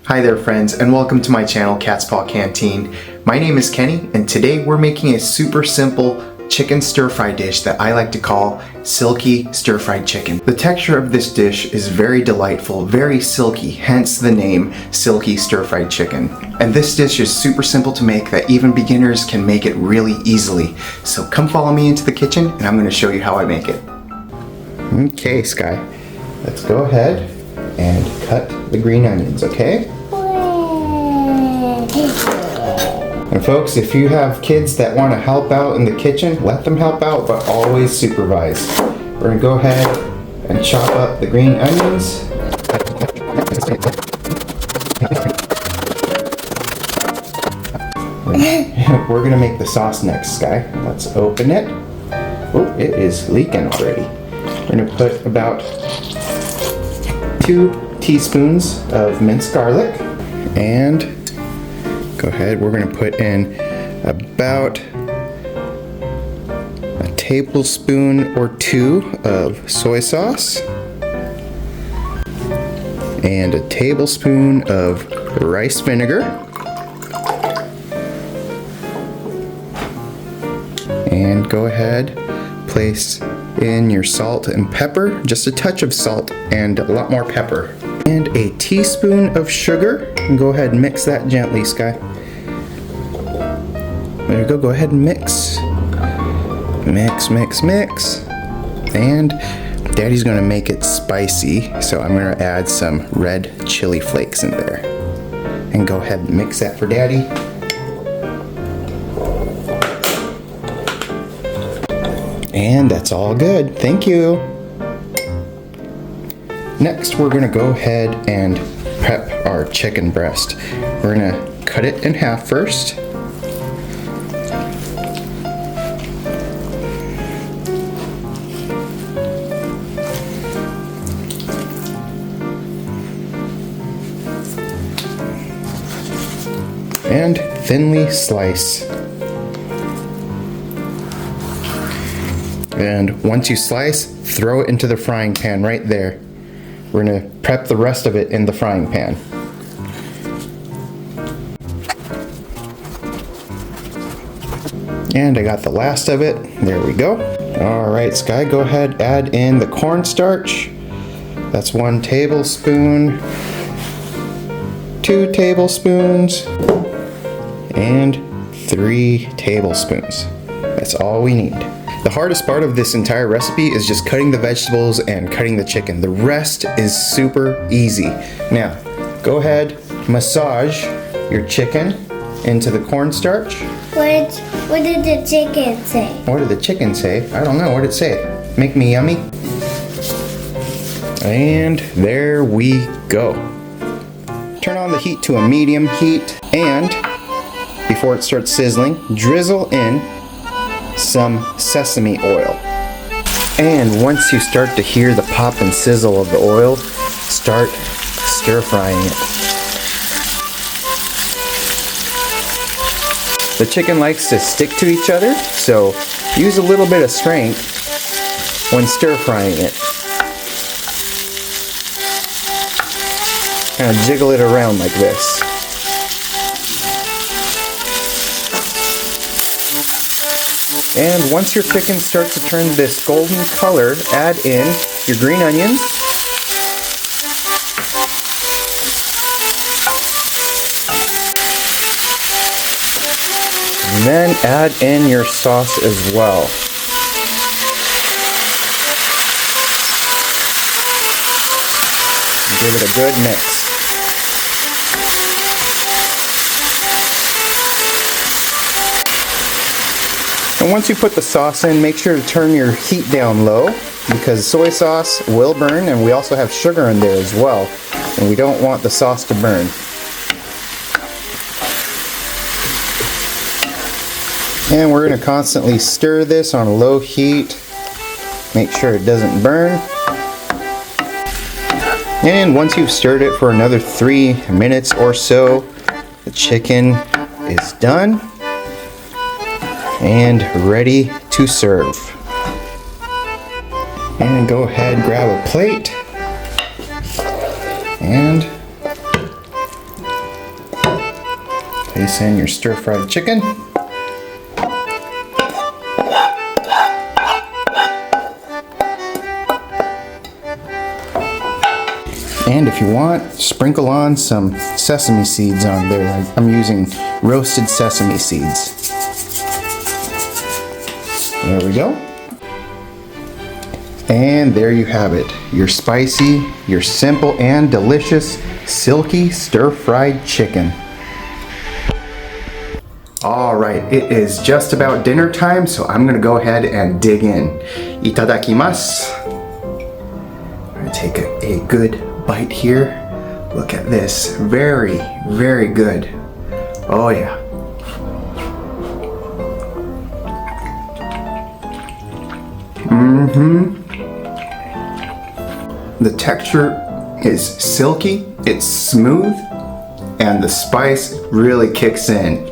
Hi there friends, and welcome to my channel, Cat's Paw Canteen. My name is Kenny, and today we're making a super simple chicken stir-fry dish that I like to call Silky stir-fried chicken. The texture of this dish is very delightful, very silky, hence the name Silky stir-fried chicken. And this dish is super simple to make that even beginners can make it really easily. So come follow me into the kitchen and I'm going to show you how I make it. Okay, Sky, let's go ahead and cut the green onions, okay? And folks, if you have kids that want to help out in the kitchen, let them help out, but always supervise. We're going to go ahead and chop up the green onions. We're going to make the sauce next, Sky. Let's open it. Oh, it is leaking already. We're going to put about 2 teaspoons of minced garlic, and go ahead, we're going to put in about a tablespoon or 2 of soy sauce and a tablespoon of rice vinegar, and go ahead, place in your salt and pepper, just a touch of salt and a lot more pepper, and a teaspoon of sugar. And go ahead and mix that gently, Sky. There you go. Go ahead and mix. Mix, mix, mix. And Daddy's gonna make it spicy, so I'm gonna add some red chili flakes in there. And go ahead and mix that for Daddy. And that's all good. Thank you. Next, we're gonna go ahead and prep our chicken breast. We're gonna cut it in half first. And thinly slice. And once you slice, throw it into the frying pan right there. We're going to prep the rest of it in the frying pan. And I got the last of it. There we go. Alright, Sky, go ahead, add in the cornstarch. That's 1 tablespoon, 2 tablespoons, and 3 tablespoons. That's all we need. The hardest part of this entire recipe is just cutting the vegetables and cutting the chicken. The rest is super easy. Now, go ahead, massage your chicken into the cornstarch. What did the chicken say? What did the chicken say? I don't know. What did it say? Make me yummy. And there we go. Turn on the heat to a medium heat, and before it starts sizzling, drizzle in some sesame oil. And once you start to hear the pop and sizzle of the oil, start stir frying it. The chicken likes to stick to each other, so use a little bit of strength when stir frying it. Kind of jiggle it around like this. And once your chicken starts to turn this golden color, add in your green onions. And then add in your sauce as well. Give it a good mix. And once you put the sauce in, make sure to turn your heat down low, because soy sauce will burn, and we also have sugar in there as well, and we don't want the sauce to burn. And we're going to constantly stir this on a low heat. Make sure it doesn't burn. And once you've stirred it for another 3 minutes or so, the chicken is done and ready to serve. And go ahead and grab a plate and place in your stir-fried chicken. And if you want, sprinkle on some sesame seeds on there. I'm using roasted sesame seeds. There we go. And there you have it. Your spicy, your simple and delicious silky stir-fried chicken. Alright, it is just about dinner time, so I'm gonna go ahead and dig in. Itadakimasu. I'm gonna take a good bite here. Look at this. Very, very good. Oh yeah. The texture is silky, it's smooth, and the spice really kicks in.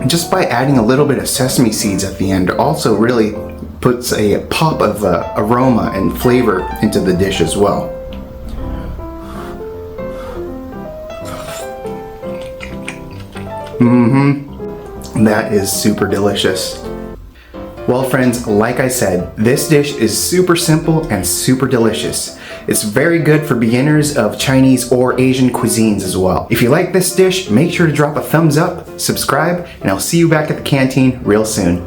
Just by adding a little bit of sesame seeds at the end also really puts a pop of aroma and flavor into the dish as well. That is super delicious. Well friends, like I said, this dish is super simple and super delicious. It's very good for beginners of Chinese or Asian cuisines as well. If you like this dish, make sure to drop a thumbs up, subscribe, and I'll see you back at the canteen real soon.